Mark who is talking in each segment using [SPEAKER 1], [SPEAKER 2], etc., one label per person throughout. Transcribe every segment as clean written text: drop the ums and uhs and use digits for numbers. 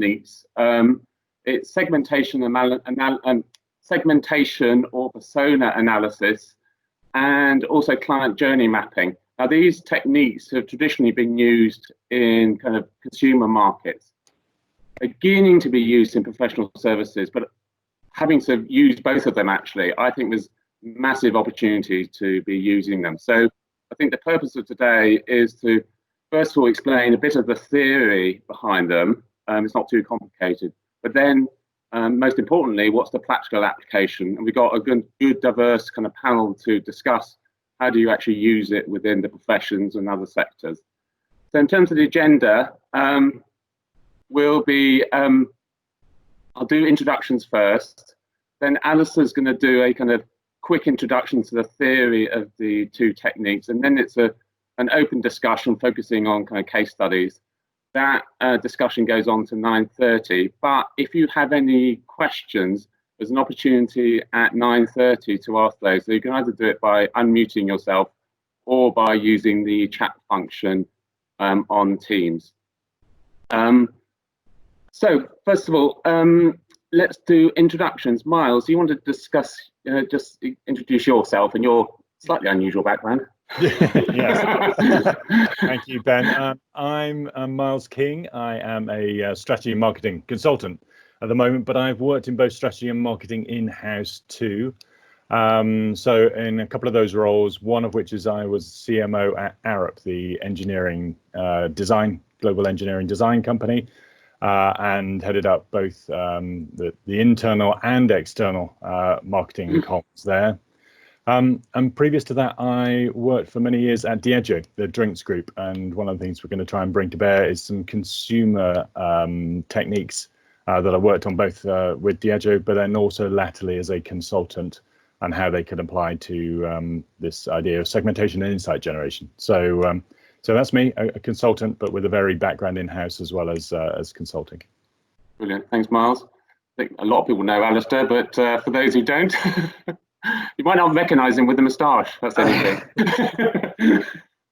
[SPEAKER 1] techniques. It's segmentation or persona analysis, and also client journey mapping. Now, these techniques have traditionally been used in kind of consumer markets, beginning to be used in professional services, but having to use both of them, actually, I think there's massive opportunity to be using them. So I think the purpose of today is to, first of all, explain a bit of the theory behind them. It's not too complicated, but then most importantly, what's the practical application? And we've got a good diverse kind of panel to discuss how do you actually use it within the professions and other sectors. So in terms of the agenda, I'll do introductions first, then Alastair's going to do a kind of quick introduction to the theory of the two techniques, and then it's an open discussion focusing on kind of case studies. That discussion goes on to 9:30, but if you have any questions, there's an opportunity at 9:30 to ask those. So you can either do it by unmuting yourself or by using the chat function on Teams. So first of all, let's do introductions. Miles, do you want to discuss, just introduce yourself and your slightly unusual background?
[SPEAKER 2] Yes. Thank you, Ben. I'm Miles King. I am a strategy and marketing consultant at the moment, but I've worked in both strategy and marketing in-house too. So in a couple of those roles, one of which is I was CMO at Arup, the engineering global engineering design company, and headed up both the internal and external marketing comms there. And previous to that, I worked for many years at Diageo, the drinks group, and one of the things we're going to try and bring to bear is some consumer techniques that I worked on both with Diageo, but then also latterly as a consultant, and how they could apply to this idea of segmentation and insight generation. So that's me, a consultant, but with a varied background in-house as well as consulting.
[SPEAKER 1] Brilliant, thanks, Miles. I think a lot of people know Alastair, but for those who don't, you might not recognise him with the moustache. That's anything.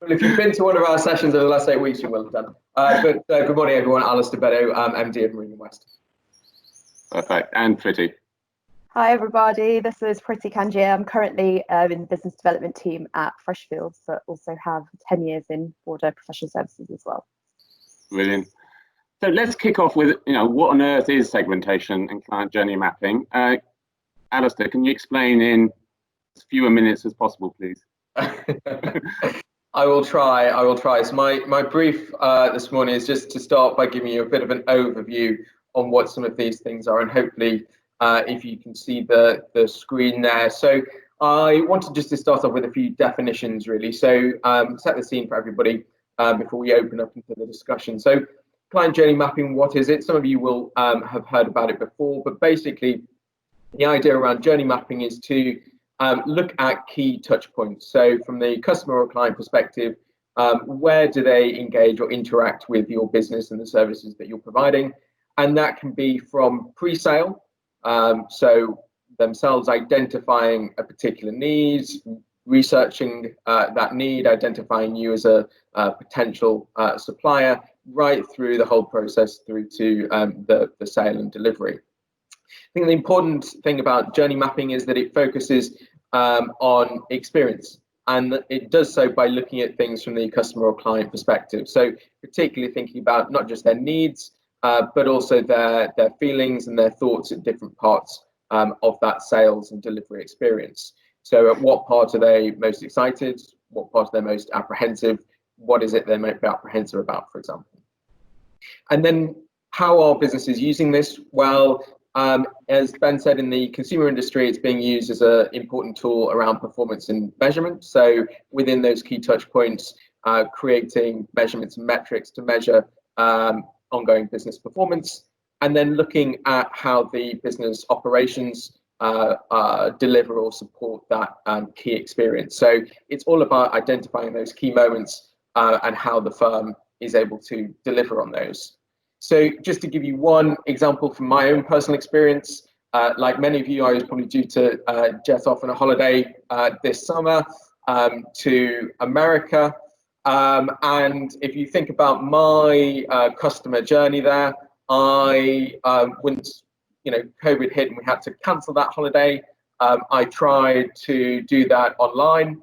[SPEAKER 3] Well, if you've been to one of our sessions over the last 8 weeks, you will have done. But good morning, everyone. Alastair Beddow, MD of Meridian West.
[SPEAKER 1] Perfect. And Prity.
[SPEAKER 4] Hi, everybody. This is Prity Kanjia. I'm currently in the business development team at Freshfields, but also have 10 years in broader professional services as well.
[SPEAKER 1] Brilliant. So let's kick off with, what on earth is segmentation and client journey mapping? Alastair, can you explain in as fewer minutes as possible, please?
[SPEAKER 3] I will try. So my brief this morning is just to start by giving you a bit of an overview on what some of these things are, and hopefully if you can see the screen there. So I wanted just to start off with a few definitions, really. So set the scene for everybody before we open up into the discussion. So client journey mapping, what is it? Some of you will have heard about it before, but basically the idea around journey mapping is to look at key touch points. So from the customer or client perspective, where do they engage or interact with your business and the services that you're providing? And that can be from pre-sale, so themselves identifying a particular need, researching that need, identifying you as a potential supplier, right through the whole process through to the sale and delivery. I think the important thing about journey mapping is that it focuses on experience, and it does so by looking at things from the customer or client perspective. So particularly thinking about not just their needs, but also their feelings and their thoughts at different parts of that sales and delivery experience. So at what part are they most excited? What part are they most apprehensive? What is it they might be apprehensive about, for example? And then how are businesses using this? Well, as Ben said, in the consumer industry, it's being used as an important tool around performance and measurement. So within those key touch points, creating measurements and metrics to measure ongoing business performance, and then looking at how the business operations deliver or support that key experience. So it's all about identifying those key moments and how the firm is able to deliver on those. So just to give you one example from my own personal experience, like many of you, I was probably due to jet off on a holiday this summer to America. And if you think about my customer journey there, once COVID hit and we had to cancel that holiday, I tried to do that online.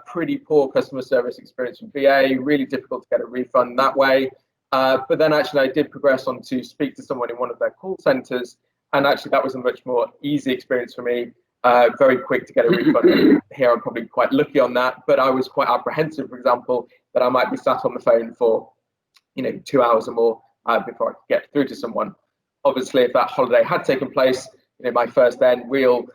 [SPEAKER 3] Pretty poor customer service experience from BA, really difficult to get a refund that way. But then actually I did progress on to speak to someone in one of their call centres, and actually that was a much more easy experience for me, very quick to get a refund. Here I'm probably quite lucky on that, but I was quite apprehensive, for example, that I might be sat on the phone for 2 hours or more before I could get through to someone. Obviously, if that holiday had taken place, my first then real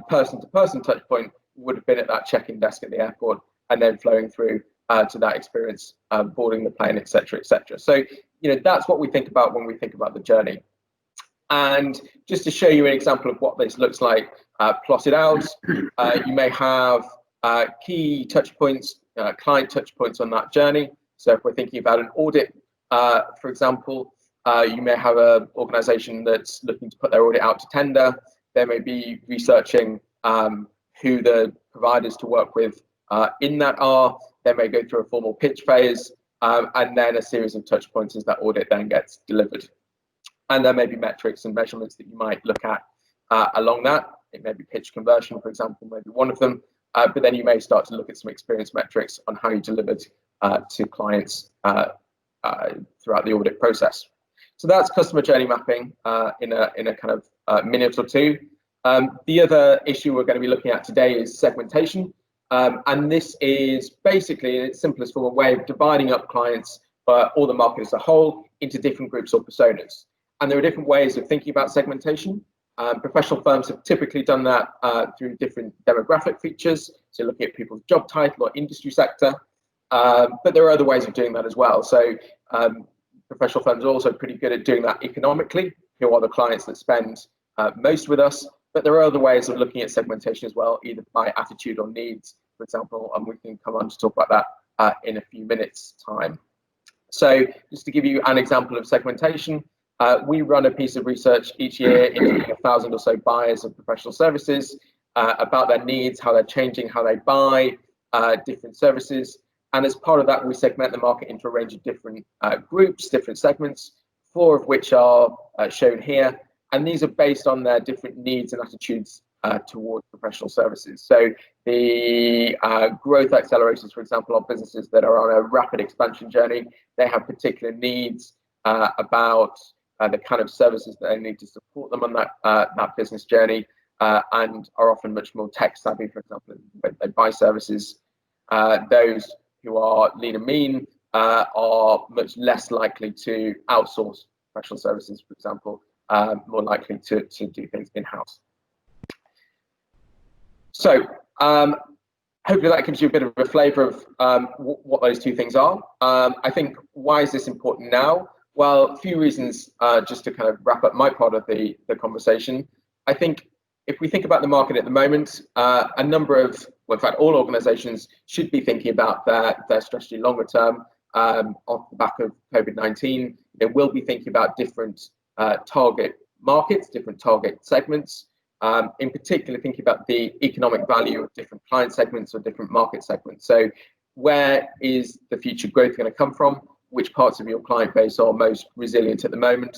[SPEAKER 3] person-to-person touch point would have been at that check-in desk at the airport, and then flowing through to that experience, boarding the plane, etc., etc. So, that's what we think about when we think about the journey. And just to show you an example of what this looks like plotted out, you may have key touch points, client touch points on that journey. So if we're thinking about an audit, for example, you may have an organisation that's looking to put their audit out to tender. They may be researching who the providers to work with in that are. They may go through a formal pitch phase, and then a series of touch points as that audit then gets delivered. And there may be metrics and measurements that you might look at along that. It may be pitch conversion, for example, maybe one of them. But then you may start to look at some experience metrics on how you delivered to clients throughout the audit process. So that's customer journey mapping in a kind of minute or two. The other issue we're going to be looking at today is segmentation. And this is basically, in its simplest form, a way of dividing up clients or the market as a whole into different groups or personas. And there are different ways of thinking about segmentation. Professional firms have typically done that through different demographic features. So looking at people's job title or industry sector. But there are other ways of doing that as well. So professional firms are also pretty good at doing that economically. Who are the clients that spend most with us? But there are other ways of looking at segmentation as well, either by attitude or needs, for example, and we can come on to talk about that in a few minutes' time. So just to give you an example of segmentation, we run a piece of research each year interviewing 1,000 or so buyers of professional services about their needs, how they're changing, how they buy different services. And as part of that, we segment the market into a range of different groups, different segments, 4 of which are shown here. And these are based on their different needs and attitudes towards professional services. So the growth accelerators, for example, are businesses that are on a rapid expansion journey. They have particular needs about the kind of services that they need to support them on that business journey, and are often much more tech savvy, for example, when they buy services. Those who are lean and mean are much less likely to outsource professional services, for example, more likely to do things in-house. So hopefully that gives you a bit of a flavour of what those 2 things are. I think, why is this important now? Well, a few reasons, just to kind of wrap up my part of the conversation. I think if we think about the market at the moment, a number of, well, in fact, all organisations should be thinking about their strategy longer term off the back of COVID-19. They will be thinking about different target markets, different target segments, in particular thinking about the economic value of different client segments or different market segments. So where is the future growth going to come from? Which parts of your client base are most resilient at the moment?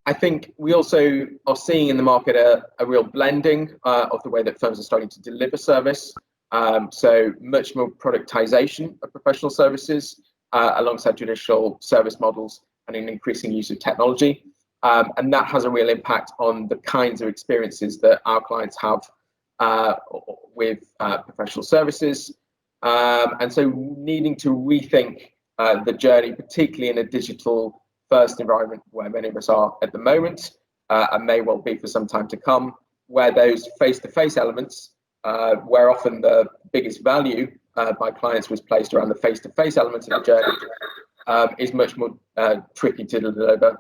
[SPEAKER 3] I think we also are seeing in the market a real blending of the way that firms are starting to deliver service. So much more productization of professional services alongside traditional service models, and an increasing use of technology. And that has a real impact on the kinds of experiences that our clients have with professional services. And so needing to rethink the journey, particularly in a digital first environment where many of us are at the moment, and may well be for some time to come, where those face-to-face elements, where often the biggest value by clients was placed around the face-to-face elements of the journey, is much more tricky to deliver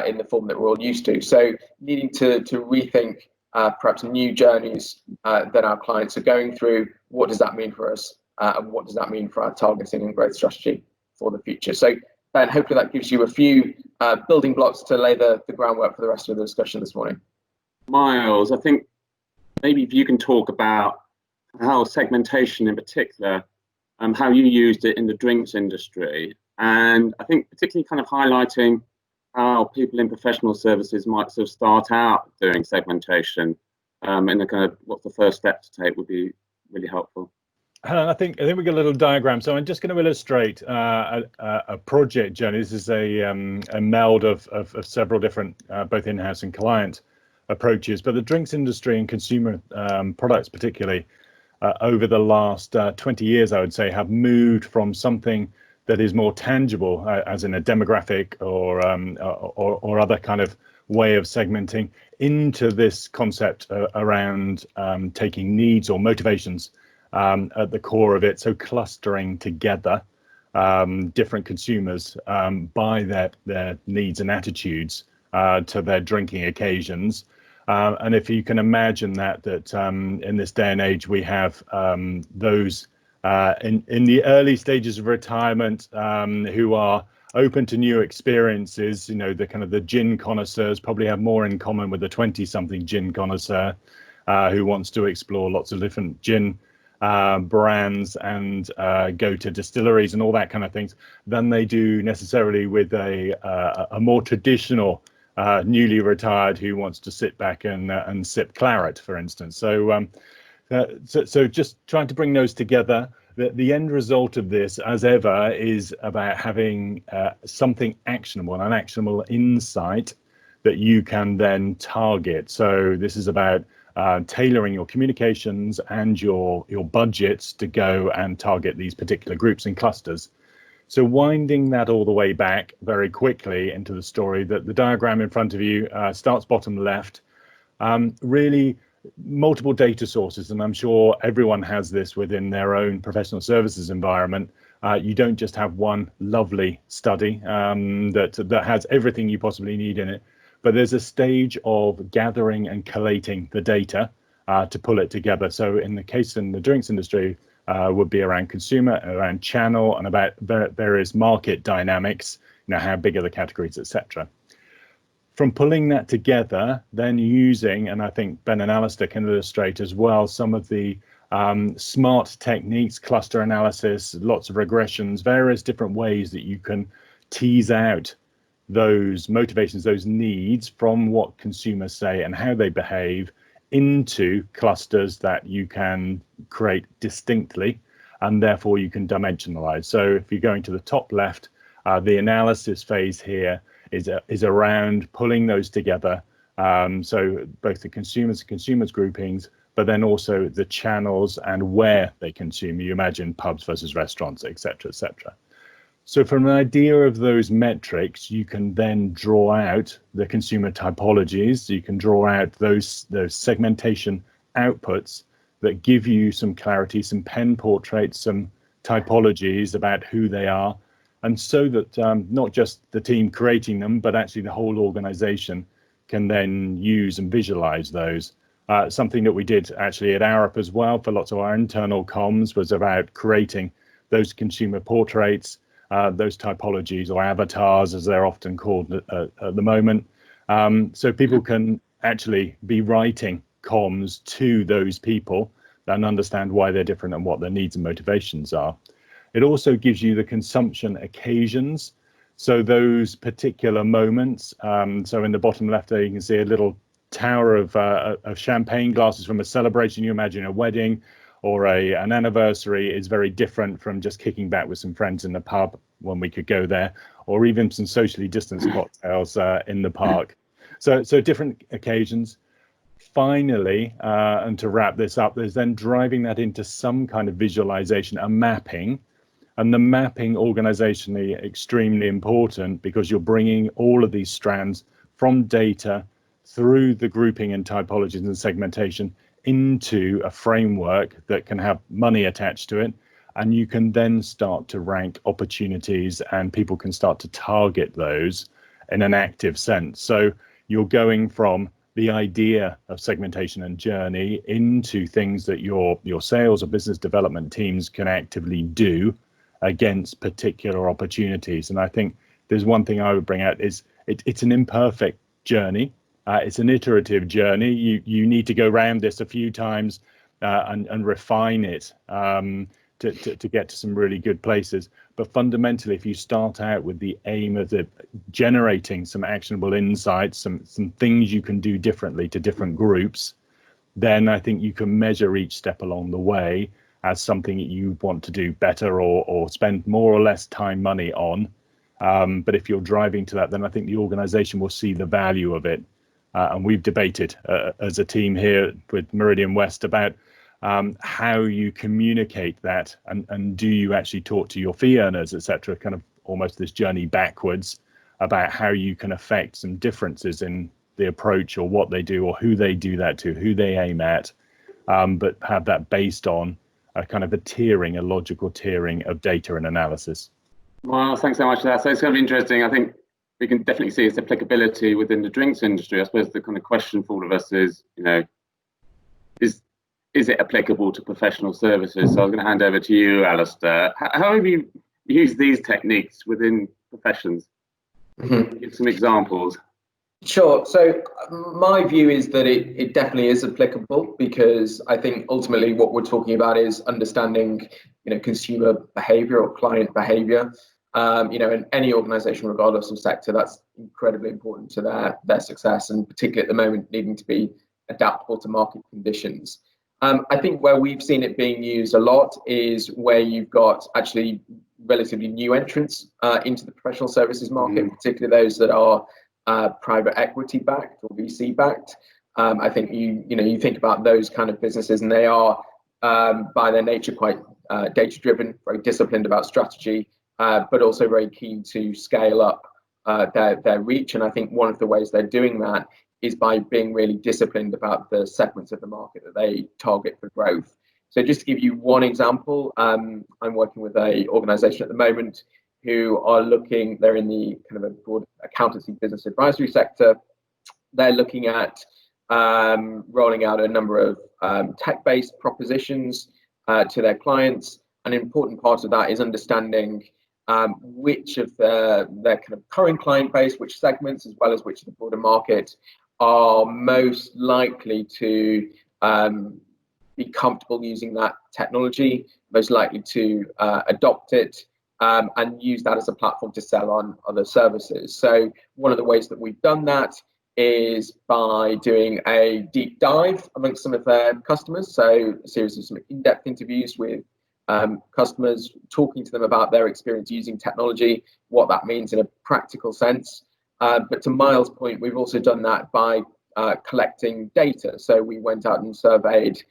[SPEAKER 3] in the form that we're all used to. So needing to rethink perhaps new journeys that our clients are going through. What does that mean for us? And what does that mean for our targeting and growth strategy for the future? So Ben, hopefully that gives you a few building blocks to lay the groundwork for the rest of the discussion this morning.
[SPEAKER 1] Miles, I think maybe if you can talk about how segmentation in particular, how you used it in the drinks industry, And I think particularly kind of highlighting how people in professional services might sort of start out doing segmentation, and the kind of what's the first step to take would be really helpful.
[SPEAKER 2] Helen, I think we got a little diagram, so I'm just going to illustrate a project journey. This is a meld of several different both in-house and client approaches, but the drinks industry and consumer products particularly over the last 20 years, I would say, have moved from something that is more tangible, as in a demographic or other kind of way of segmenting, into this concept around taking needs or motivations at the core of it. So clustering together different consumers by their needs and attitudes to their drinking occasions. And if you can imagine that in this day and age, we have those in the early stages of retirement who are open to new experiences. You know, the kind of the gin connoisseurs probably have more in common with the 20-something gin connoisseur who wants to explore lots of different gin brands and go to distilleries and all that kind of things than they do necessarily with a more traditional newly retired who wants to sit back and sip claret, for instance. So just trying to bring those together. The end result of this, as ever, is about having something actionable, an actionable insight that you can then target. So this is about tailoring your communications and your budgets to go and target these particular groups and clusters. So winding that all the way back very quickly into the story, that the diagram in front of you starts bottom left, really multiple data sources, and I'm sure everyone has this within their own professional services environment. You don't just have one lovely study that has everything you possibly need in it, but there's a stage of gathering and collating the data to pull it together. So in the case in the drinks industry, would be around consumer, around channel, and about various market dynamics, you know, how big are the categories, etc. From pulling that together, then using, and I think Ben and Alastair can illustrate as well, some of the smart techniques, cluster analysis, lots of regressions, various different ways that you can tease out those motivations, those needs from what consumers say and how they behave into clusters that you can create distinctly, and therefore you can dimensionalize. So if you're going to the top left, the analysis phase here is around pulling those together. So both the consumers groupings, but then also the channels and where they consume. You imagine pubs versus restaurants, etc., etc. So from an idea of those metrics, you can then draw out the consumer typologies. You can draw out those segmentation outputs that give you some clarity, some pen portraits, some typologies about who they are. And so that not just the team creating them, but actually the whole organization can then use and visualize those. Something that we did actually at Arup as well for lots of our internal comms was about creating those consumer portraits, those typologies or avatars, as they're often called at the moment. So people can actually be writing comms to those people and understand why they're different and what their needs and motivations are. It also gives you the consumption occasions. So those particular moments. So in the bottom left there, you can see a little tower of champagne glasses from a celebration. You imagine a wedding or an anniversary is very different from just kicking back with some friends in the pub when we could go there, or even some socially distanced cocktails in the park. So different occasions. Finally, and to wrap this up, there's then driving that into some kind of visualization, a mapping. And the mapping organizationally extremely important because you're bringing all of these strands from data through the grouping and typologies and segmentation into a framework that can have money attached to it. And you can then start to rank opportunities and people can start to target those in an active sense. So you're going from the idea of segmentation and journey into things that your sales or business development teams can actively do against particular opportunities. And I think there's one thing I would bring out is it's an imperfect journey. It's an iterative journey. You need to go around this a few times and refine it. to get to some really good places. But fundamentally, if you start out with the aim of generating some actionable insights, some things you can do differently to different groups, then I think you can measure each step along the way as something that you want to do better or spend more or less time, money on. But if you're driving to that, then I think the organization will see the value of it. And we've debated as a team here with Meridian West about how you communicate that, and do you actually talk to your fee earners, etc., kind of almost this journey backwards about how you can affect some differences in the approach or what they do or who they do that to, who they aim at, but have that based on a kind of a logical tiering of data and analysis.
[SPEAKER 1] Well, thanks so much for that. So it's going to be interesting. I think we can definitely see its applicability within the drinks industry. I suppose the kind of question for all of us is, is it applicable to professional services? So I'm going to hand over to you, Alastair. How have you used these techniques within professions? Give some examples.
[SPEAKER 3] Sure. So my view is that it definitely is applicable, because I think ultimately what we're talking about is understanding, consumer behavior or client behavior. In any organization, regardless of sector, that's incredibly important to their success, and particularly at the moment needing to be adaptable to market conditions. I think where we've seen it being used a lot is where you've got actually relatively new entrants into the professional services market, particularly those that are private equity backed or VC backed. I think you think about those kind of businesses, and they are by their nature quite data driven, very disciplined about strategy, but also very keen to scale up their reach. And I think one of the ways they're doing that is by being really disciplined about the segments of the market that they target for growth. So just to give you one example, I'm working with an organization at the moment who are they're in the kind of a broad accountancy business advisory sector. They're looking at rolling out a number of tech-based propositions to their clients. An important part of that is understanding which of their kind of current client base, which segments, as well as which of the broader market are most likely to be comfortable using that technology, most likely to adopt it, and use that as a platform to sell on other services. So one of the ways that we've done that is by doing a deep dive amongst some of their customers. So a series of some in-depth interviews with customers, talking to them about their experience using technology, what that means in a practical sense. But to Miles' point, we've also done that by collecting data. So we went out and surveyed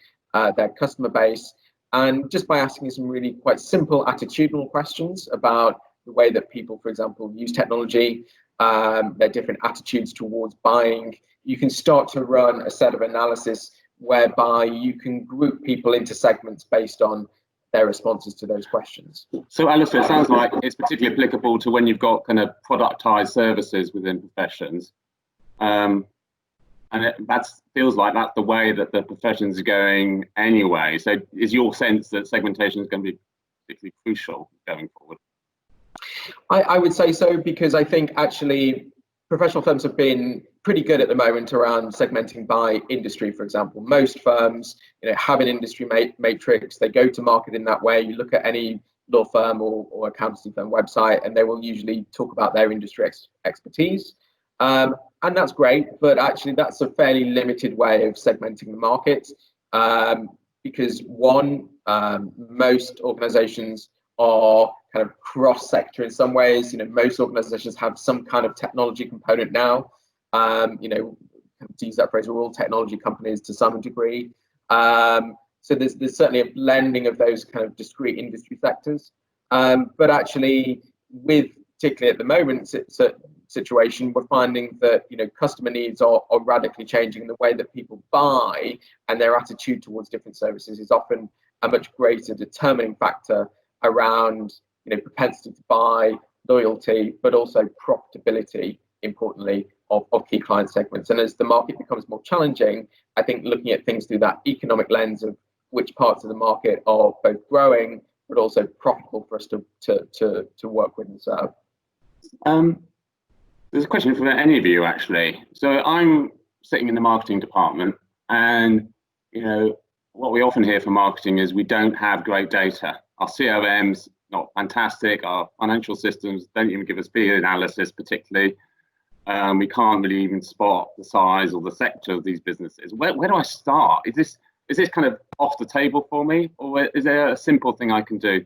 [SPEAKER 3] their customer base, and just by asking some really quite simple attitudinal questions about the way that people, for example, use technology, their different attitudes towards buying, you can start to run a set of analysis whereby you can group people into segments based on their responses to those questions.
[SPEAKER 1] So Alastair, it sounds like it's particularly applicable to when you've got kind of productized services within professions. And that feels like that's the way that the professions are going anyway. So is your sense that segmentation is going to be particularly crucial going forward?
[SPEAKER 3] I would say so, because I think actually professional firms have been pretty good at the moment around segmenting by industry. For example, most firms have an industry matrix. They go to market in that way. You look at any law firm or accountancy firm website, and they will usually talk about their industry expertise. And that's great, but actually that's a fairly limited way of segmenting the market, because most organizations are kind of cross-sector in some ways. Most organizations have some kind of technology component now. To use that phrase, we're all technology companies to some degree. So there's certainly a blending of those kind of discrete industry sectors. But actually, particularly at the moment situation, we're finding that customer needs are radically changing. The way that people buy and their attitude towards different services is often a much greater determining factor around propensity to buy, loyalty, but also profitability, importantly, of key client segments. And as the market becomes more challenging, I think looking at things through that economic lens of which parts of the market are both growing but also profitable for us to work with and serve.
[SPEAKER 1] There's a question for any of you, actually. So I'm sitting in the marketing department, and what we often hear from marketing is we don't have great data. Our CRM's not fantastic. Our financial systems don't even give us peer analysis particularly. We can't really even spot the size or the sector of these businesses. Where do I start? Is this kind of off the table for me, or is there a simple thing I can do?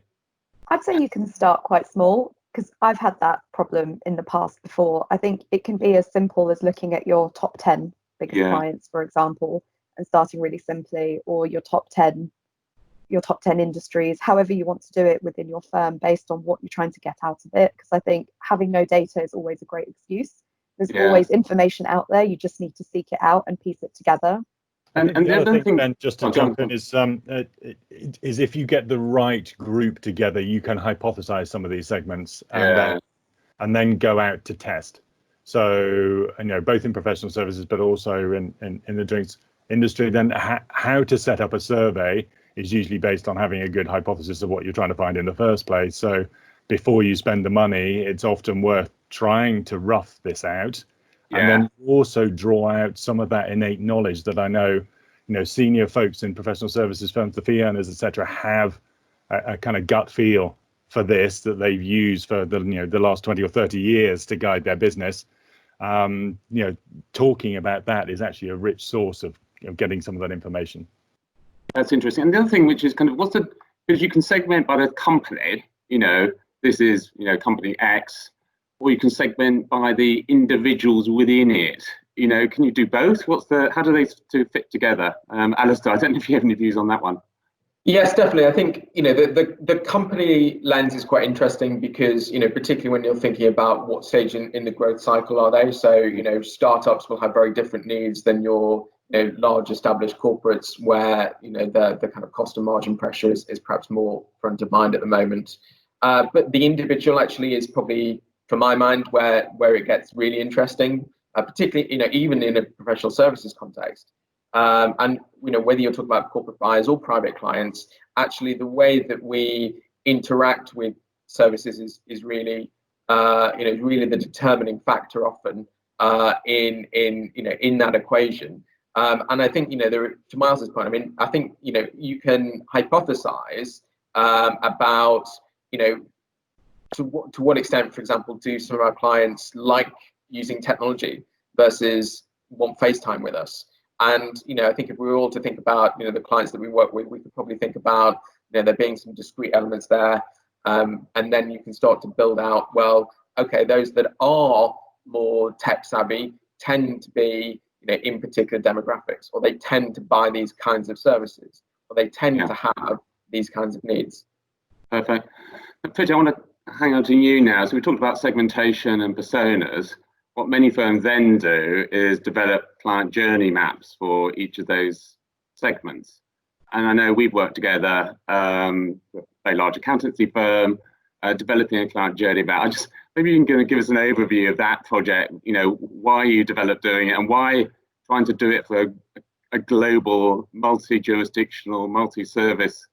[SPEAKER 4] I'd say you can start quite small, because I've had that problem in the past before. I think it can be as simple as looking at your top 10 biggest clients, for example, and starting really simply, or your top 10 industries, however you want to do it within your firm based on what you're trying to get out of it. Because I think having no data is always a great excuse. There's always information out there. You just need to seek it out and piece it together.
[SPEAKER 2] And the other thing, Ben, just to jump in, is if you get the right group together, you can hypothesize some of these segments and then go out to test. So, both in professional services, but also in the drinks industry, then how to set up a survey is usually based on having a good hypothesis of what you're trying to find in the first place. So before you spend the money, it's often worth trying to rough this out. And then also draw out some of that innate knowledge that I know, senior folks in professional services firms, the fee earners, etc., have a kind of gut feel for this that they've used for the last 20 or 30 years to guide their business. Talking about that is actually a rich source of getting some of that information.
[SPEAKER 1] That's interesting. And the other thing, which is kind of because you can segment by the company. This is company X. Or you can segment by the individuals within it. Can you do both? How do they two fit together? Alastair, I don't know if you have any views on that one.
[SPEAKER 3] Yes, definitely. I think the company lens is quite interesting because particularly when you're thinking about what stage in the growth cycle are they. So startups will have very different needs than your large established corporates, where the kind of cost and margin pressure is perhaps more front of mind at the moment. But the individual actually is probably, for my mind, where it gets really interesting, particularly even in a professional services context. And whether you're talking about corporate buyers or private clients, actually the way that we interact with services is really really the determining factor often in that equation. And I think to Miles's point, I think you can hypothesize about to what extent, for example, do some of our clients like using technology versus want FaceTime with us? And I think if we were all to think about the clients that we work with, we could probably think about there being some discrete elements there, and then you can start to build out. Well, okay, those that are more tech savvy tend to be in particular demographics, or they tend to buy these kinds of services, or they tend to have these kinds of needs.
[SPEAKER 1] Perfect. Prity, I want to hang on to you now. So we talked about segmentation and personas. What many firms then do is develop client journey maps for each of those segments. And I know we've worked together, a very large accountancy firm, developing a client journey map. Maybe you can give us an overview of that project, why you developed doing it and why trying to do it for a global, multi-jurisdictional, multi-service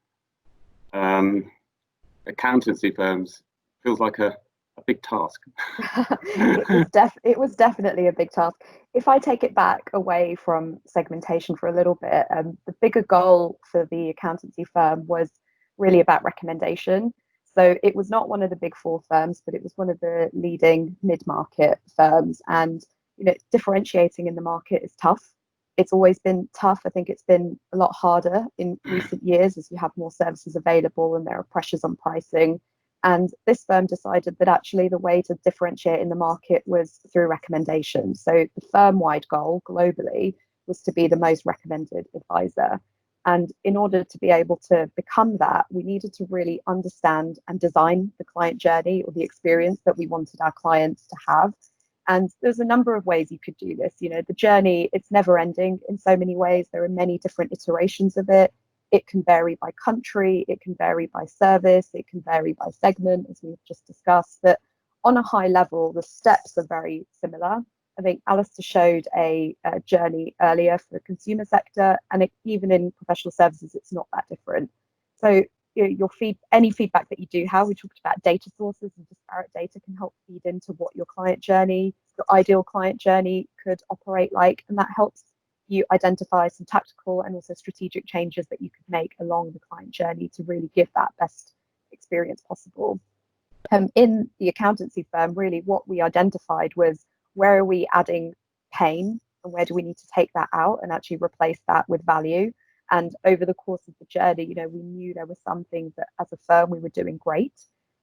[SPEAKER 1] accountancy firms feels like a big task.
[SPEAKER 4] It was definitely a big task. If I take it back away from segmentation for a little bit, the bigger goal for the accountancy firm was really about recommendation. So it was not one of the big four firms, but it was one of the leading mid-market firms. And differentiating in the market is tough. It's always been tough. I think it's been a lot harder in recent years as you have more services available and there are pressures on pricing. And this firm decided that actually the way to differentiate in the market was through recommendation. So the firm-wide goal globally was to be the most recommended advisor. And in order to be able to become that, we needed to really understand and design the client journey or the experience that we wanted our clients to have. And there's a number of ways you could do this. The journey, it's never ending in so many ways. There are many different iterations of it. It can vary by country, it can vary by service, it can vary by segment, as we've just discussed. But on a high level, the steps are very similar. I think Alastair showed a journey earlier for the consumer sector, and even in professional services, it's not that different. So any feedback that you do have, we talked about data sources, and disparate data can help feed into what your client journey, your ideal client journey could operate like, and that helps you identify some tactical and also strategic changes that you could make along the client journey to really give that best experience possible. In the accountancy firm, really what we identified was, where are we adding pain and where do we need to take that out and actually replace that with value? And over the course of the journey, you know, we knew there were some things that as a firm we were doing great,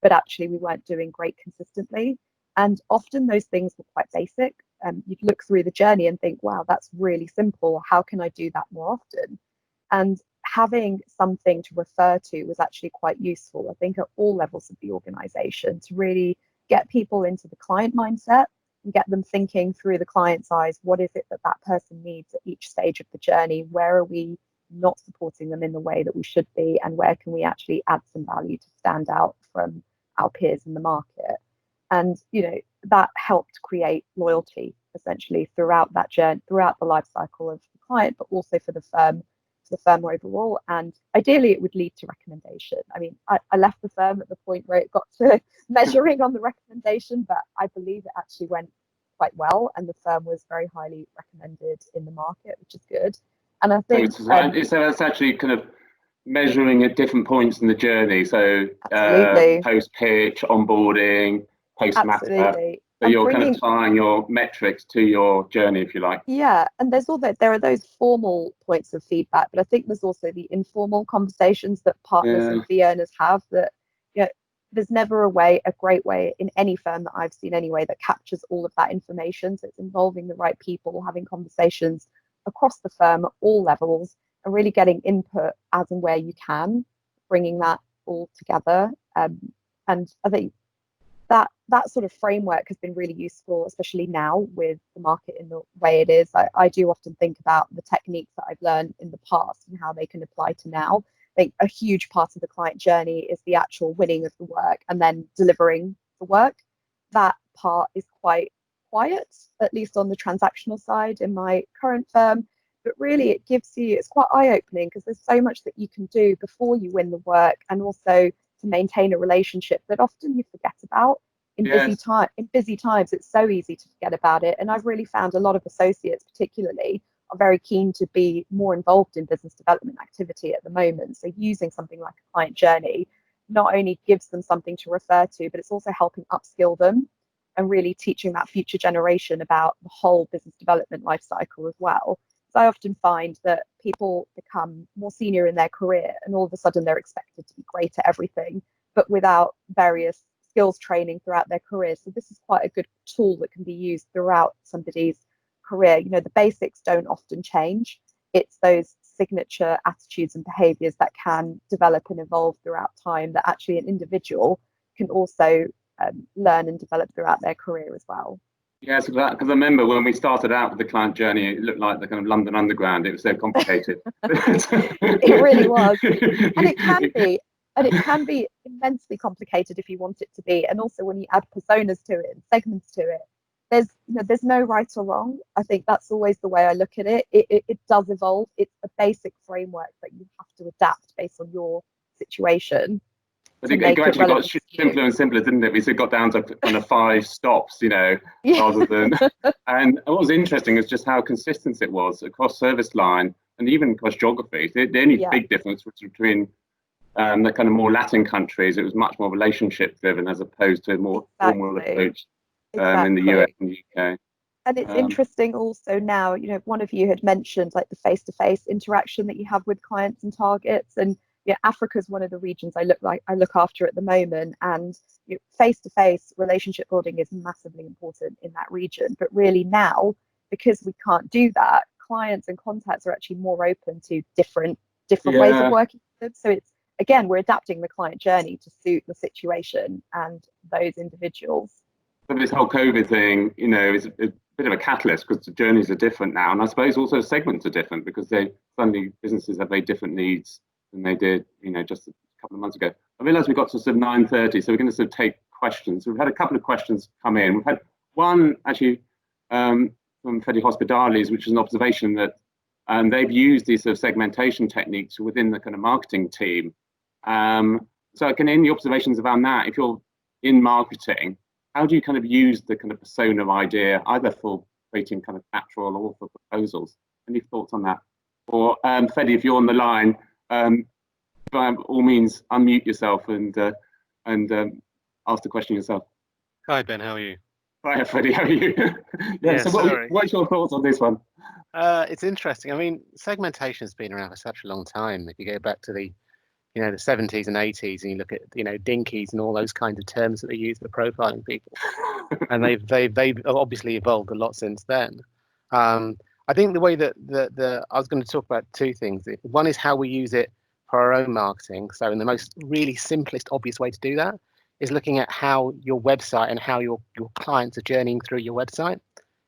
[SPEAKER 4] but actually we weren't doing great consistently. And often those things were quite basic. You'd look through the journey and think, wow, that's really simple. How can I do that more often? And having something to refer to was actually quite useful, I think, at all levels of the organization, to really get people into the client mindset and get them thinking through the client's eyes. What is it that that person needs at each stage of the journey? Where are we not supporting them in the way that we should be? And where can we actually add some value to stand out from our peers in the market? And, you know, that helped create loyalty essentially throughout that journey, throughout the life cycle of the client, but also for the firm overall. And ideally it would lead to recommendation. I mean, I left the firm at the point where it got to measuring on the recommendation, but I believe it actually went quite well, and the firm was very highly recommended in the market, which is good. And I think
[SPEAKER 1] so it's actually kind of measuring at different points in the journey. So post pitch, onboarding, post matter. So you're kind of tying your metrics to your journey, if you like.
[SPEAKER 4] Yeah, and there are those formal points of feedback, but I think there's also the informal conversations that partners and fee earners have. That, you know, there's never a great way in any firm that I've seen anyway that captures all of that information. So it's involving the right people, having conversations across the firm at all levels, and really getting input as and where you can, bringing that all together. And I think that sort of framework has been really useful, especially now with the market in the way it is. I do often think about the techniques that I've learned in the past and how they can apply to now. I think a huge part of the client journey is the actual winning of the work and then delivering the work. That part is quite quiet, at least on the transactional side in my current firm. But really it's quite eye-opening, because there's so much that you can do before you win the work, and also to maintain a relationship that often you forget about in busy times. It's so easy to forget about it. And I've really found a lot of associates particularly are very keen to be more involved in business development activity at the moment. So using something like a client journey not only gives them something to refer to, but it's also helping upskill them and really teaching that future generation about the whole business development life cycle as well. So I often find that people become more senior in their career, and all of a sudden they're expected to be great at everything, but without various skills training throughout their career. So this is quite a good tool that can be used throughout somebody's career. You know, the basics don't often change. It's those signature attitudes and behaviours that can develop and evolve throughout time, that actually an individual can also learn and develop throughout their career as well.
[SPEAKER 1] Yeah, so because I remember when we started out with the client journey, it looked like the kind of London Underground. It was so complicated.
[SPEAKER 4] It really was, and it can be immensely complicated if you want it to be. And also when you add personas to it and segments to it, there's no right or wrong. I think that's always the way I look at it. It does evolve. It's a basic framework that you have to adapt based on your situation.
[SPEAKER 1] But it gradually got simpler and simpler, didn't it? We sort of got down to kind of 5 stops, you know, rather than. And what was interesting is just how consistent it was across service line and even across geography. The only big difference was between the kind of more Latin countries. It was much more relationship driven as opposed to a more formal approach in the US and the UK.
[SPEAKER 4] And it's interesting also now, you know, one of you had mentioned like the face-to-face interaction that you have with clients and targets. And Africa is one of the regions I look after at the moment, and face-to-face relationship building is massively important in that region. But really now, because we can't do that, clients and contacts are actually more open to different ways of working with them. So it's, again, we're adapting the client journey to suit the situation and those individuals.
[SPEAKER 1] But this whole COVID thing, you know, is a bit of a catalyst, because the journeys are different now, and I suppose also segments are different, because suddenly businesses have very different needs than they did, you know, just a couple of months ago. I realised we got to sort of 9:30, so we're going to sort of take questions. So we've had a couple of questions come in. We've had one actually from Frity Hospitales, which is an observation that they've used these sort of segmentation techniques within the kind of marketing team. So can any observations around that, if you're in marketing, how do you kind of use the kind of persona idea either for creating kind of natural or for proposals? Any thoughts on that? Or Freddie, if you're on the line, by all means, unmute yourself and ask the question yourself.
[SPEAKER 5] Hi Ben, how are you?
[SPEAKER 1] Hi Freddie, how are you?
[SPEAKER 5] Yeah,
[SPEAKER 1] so what's your thoughts on this one?
[SPEAKER 5] It's interesting. I mean, segmentation has been around for such a long time. If you go back to the, the 70s and 80s, and you look at, dinkies and all those kinds of terms that they use for profiling people, and they've obviously evolved a lot since then. I think the way that I was going to talk about two things. One is how we use it for our own marketing. So, in the most really simplest, obvious way to do that is looking at how your website and how your clients are journeying through your website.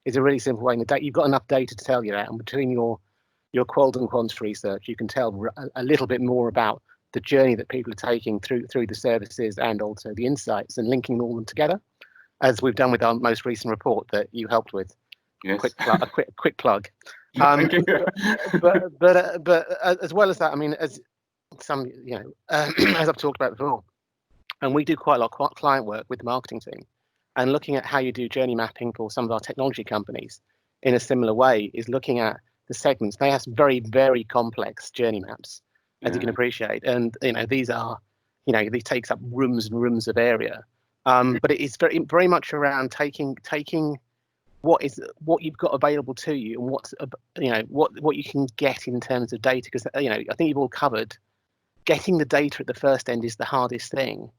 [SPEAKER 5] Is a really simple way. In the data, you've got enough data to tell you that, and between your quals and quants research, you can tell a little bit more about the journey that people are taking through the services and also the insights, and linking all of them together, as we've done with our most recent report that you helped with.
[SPEAKER 1] Yes.
[SPEAKER 5] Quick plug.
[SPEAKER 1] Thank you.
[SPEAKER 5] but as well as that, I mean, as some as I've talked about before, and we do quite a lot of client work with the marketing team, and looking at how you do journey mapping for some of our technology companies in a similar way is looking at the segments. They have some very, very complex journey maps, as you can appreciate, and these are, these takes up rooms and rooms of area. But it is very, very much around taking what you've got available to you, and what you can get in terms of data, because I think you've all covered getting the data at the first end is the hardest thing,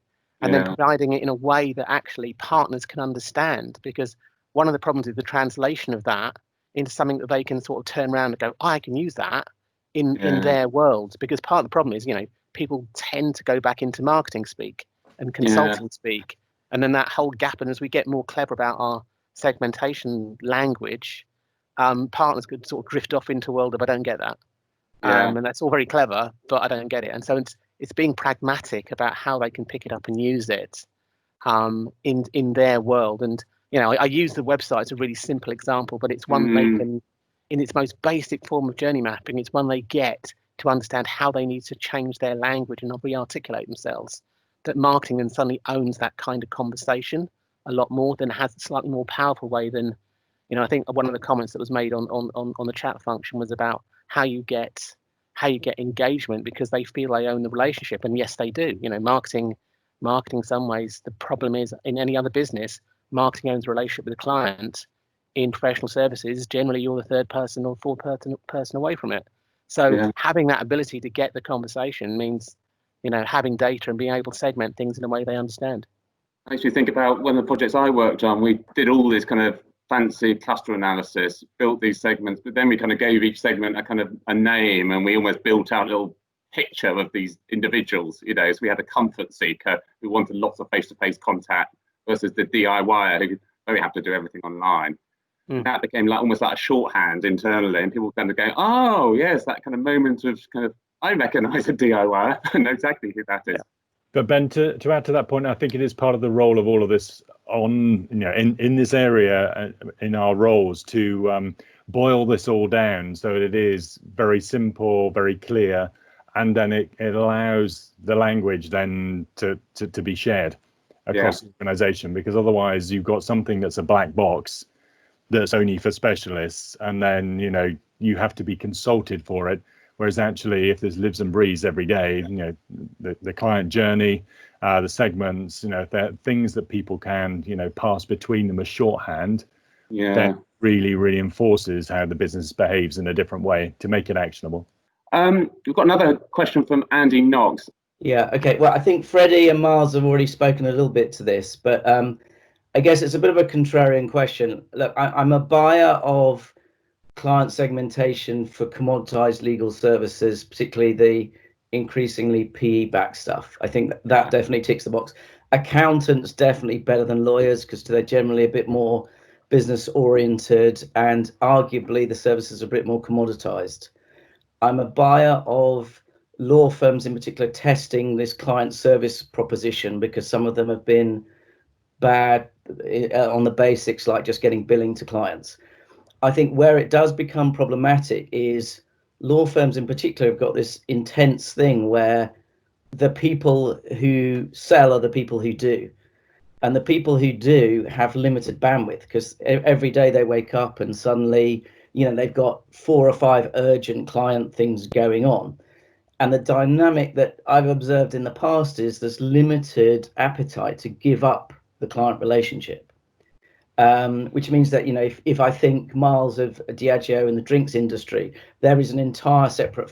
[SPEAKER 5] and then providing it in a way that actually partners can understand, because one of the problems is the translation of that into something that they can sort of turn around and go, I can use that in their world, because part of the problem is people tend to go back into marketing speak and consulting speak, and then that whole gap, and as we get more clever about our segmentation language, partners could sort of drift off into a world of I don't get that, and that's all very clever, but I don't get it. And so it's being pragmatic about how they can pick it up and use it in their world. And I use the website as a really simple example, but it's one they can, in its most basic form of journey mapping, it's one they get to understand how they need to change their language and re-articulate themselves. That marketing then suddenly owns that kind of conversation a lot more, than has a slightly more powerful way than, I think one of the comments that was made on the chat function was about how you get engagement, because they feel they own the relationship. And yes, they do. Marketing in some ways, the problem is, in any other business, marketing owns the relationship with the client. In professional services, generally you're the third person or fourth person away from it. So having that ability to get the conversation means, having data and being able to segment things in a way they understand.
[SPEAKER 1] I actually think about one of the projects I worked on, we did all this kind of fancy cluster analysis, built these segments, but then we kind of gave each segment a kind of a name, and we almost built out a little picture of these individuals. So we had a comfort seeker who wanted lots of face-to-face contact versus the DIYer who very have to do everything online. That became almost like a shorthand internally, and people kind of go, oh yes, that kind of moment of kind of, I recognise a DIYer, I know exactly who that is.
[SPEAKER 2] But Ben, to add to that point, I think it is part of the role of all of this in this area, in our roles, to boil this all down so that it is very simple, very clear, and then it allows the language then to be shared across the organisation, because otherwise you've got something that's a black box that's only for specialists, and then you have to be consulted for it. Whereas actually, if there's lives and breathes every day, the client journey, the segments, they're things that people can, pass between them as shorthand, then really, really enforces how the business behaves in a different way to make it actionable.
[SPEAKER 1] We've got another question from Andy Knox.
[SPEAKER 6] Yeah, okay. Well, I think Freddie and Miles have already spoken a little bit to this, but I guess it's a bit of a contrarian question. Look, I'm a buyer of client segmentation for commoditized legal services, particularly the increasingly PE-backed stuff. I think that definitely ticks the box. Accountants definitely better than lawyers, because they're generally a bit more business oriented, and arguably the services are a bit more commoditized. I'm a buyer of law firms in particular testing this client service proposition, because some of them have been bad on the basics, like just getting billing to clients. I think where it does become problematic is law firms in particular have got this intense thing where the people who sell are the people who do. And the people who do have limited bandwidth, because every day they wake up and suddenly you know, they've got 4 or 5 urgent client things going on. And the dynamic that I've observed in the past is there's limited appetite to give up the client relationship, which means that, you know, if I think Miles of Diageo in the drinks industry, there is an entire separate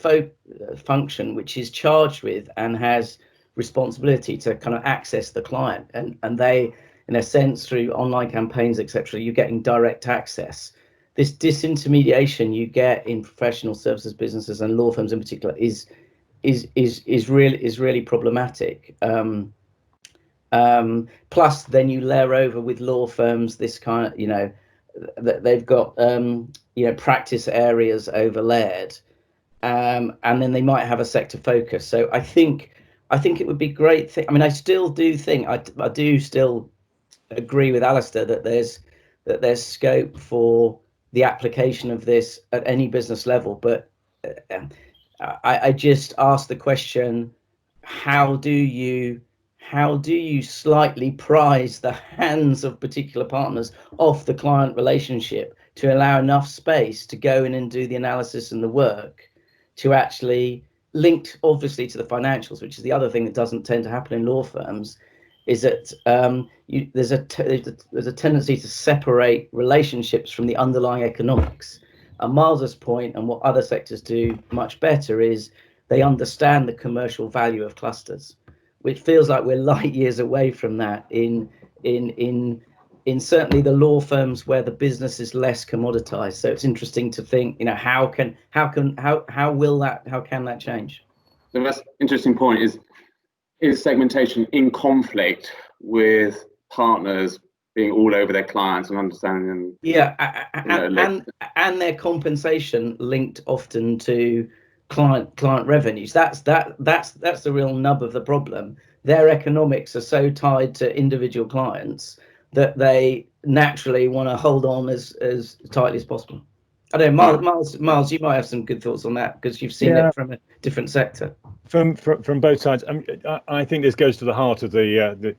[SPEAKER 6] function which is charged with and has responsibility to kind of access the client, and they, in a sense, through online campaigns, etc., you're getting direct access. This disintermediation you get in professional services businesses and law firms in particular is really problematic. Plus, then you layer over with law firms this kind of, you know, that they've got you know, practice areas overlaid, and then they might have a sector focus. So I think it would be great. I mean, I still do think I do still agree with Alastair that there's scope for the application of this at any business level, but I just ask the question: how do you slightly prise the hands of particular partners off the client relationship to allow enough space to go in and do the analysis and the work to actually, linked obviously to the financials, which is the other thing that doesn't tend to happen in law firms, is that there's a tendency to separate relationships from the underlying economics. And Miles's point, and what other sectors do much better, is they understand the commercial value of clusters, which feels like we're light years away from that in certainly the law firms where the business is less commoditized. So it's interesting to think, you know, how can that change?
[SPEAKER 1] The most interesting point is segmentation in conflict with partners being all over their clients and understanding them.
[SPEAKER 6] Yeah, and their compensation linked often to client revenues. That's the real nub of the problem. Their economics are so tied to individual clients that they naturally want to hold on as tightly as possible. I don't know, Miles, you might have some good thoughts on that because you've seen it from a different sector.
[SPEAKER 2] From both sides. I think this goes to the heart of the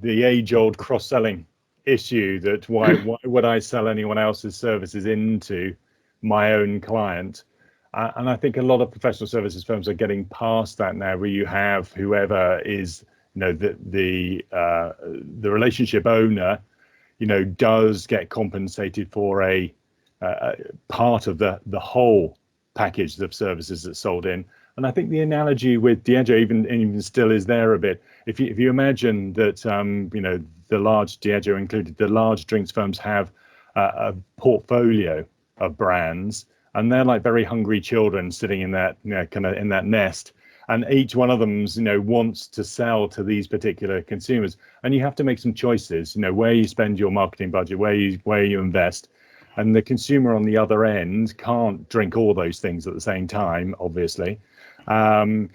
[SPEAKER 2] age-old cross-selling issue, that why would I sell anyone else's services into my own client? And I think a lot of professional services firms are getting past that now, where you have whoever is, you know, the relationship owner, you know, does get compensated for a part of the whole package of services that's sold in. And I think the analogy with Diageo even still is there a bit. If you imagine that, you know, the large Diageo included, the large drinks firms have a portfolio of brands, and they're like very hungry children sitting in that, you know, kind of in that nest. And each one of them's, you know, wants to sell to these particular consumers. And you have to make some choices, you know, where you spend your marketing budget, where you invest. And the consumer on the other end can't drink all those things at the same time, obviously. So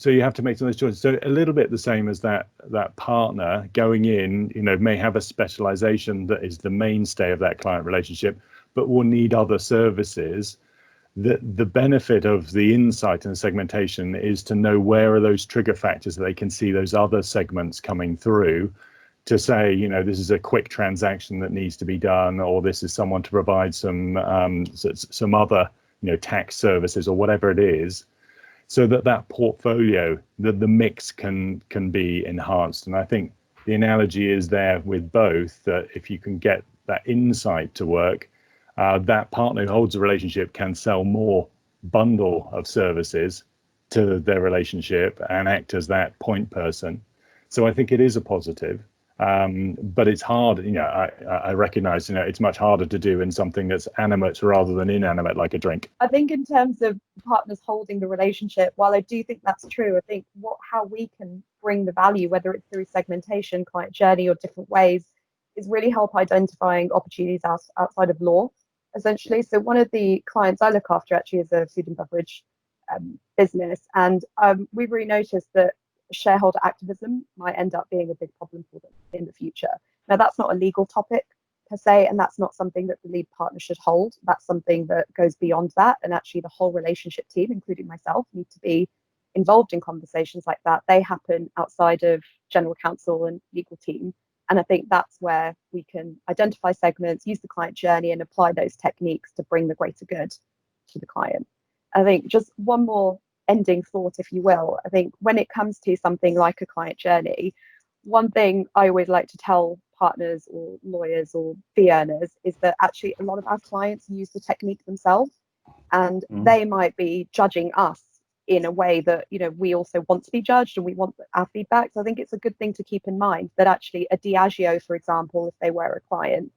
[SPEAKER 2] you have to make some of those choices. So a little bit the same as that partner going in, you know, may have a specialization that is the mainstay of that client relationship, but will need other services. The benefit of the insight and the segmentation is to know where are those trigger factors that they can see those other segments coming through, to say, you know, this is a quick transaction that needs to be done, or this is someone to provide some other, you know, tax services or whatever it is, so that portfolio, the mix can be enhanced. And I think the analogy is there with both, that if you can get that insight to work, that partner who holds a relationship can sell more bundle of services to their relationship and act as that point person. So I think it is a positive. But it's hard, you know, I recognize, you know, it's much harder to do in something that's animate rather than inanimate, like a drink.
[SPEAKER 4] I think in terms of partners holding the relationship, while I do think that's true, I think how we can bring the value, whether it's through segmentation, client journey, or different ways, is really help identifying opportunities outside of law, essentially. So one of the clients I look after actually is a food and beverage business, and we've really noticed that shareholder activism might end up being a big problem for them in the future. Now, that's not a legal topic per se, and that's not something that the lead partner should hold. That's something that goes beyond that, and actually the whole relationship team, including myself, need to be involved in conversations like that. They happen outside of general counsel and legal team, And I think that's where we can identify segments, use the client journey, and apply those techniques to bring the greater good to the client. I think just one more ending thought, if you will. I think when it comes to something like a client journey, one thing I always like to tell partners or lawyers or fee earners is that actually a lot of our clients use the technique themselves, and they might be judging us in a way that, you know, we also want to be judged and we want our feedback. So I think it's a good thing to keep in mind that actually a Diageo, for example, if they were a client,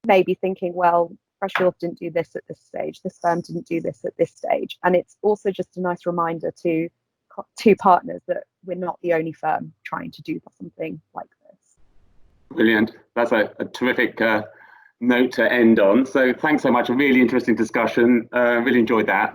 [SPEAKER 4] may be thinking, well, Freshfields didn't do this at this stage, this firm didn't do this at this stage. And it's also just a nice reminder to partners that we're not the only firm trying to do something like this.
[SPEAKER 1] Brilliant. That's a terrific note to end on. So thanks so much. A really interesting discussion. Really enjoyed that.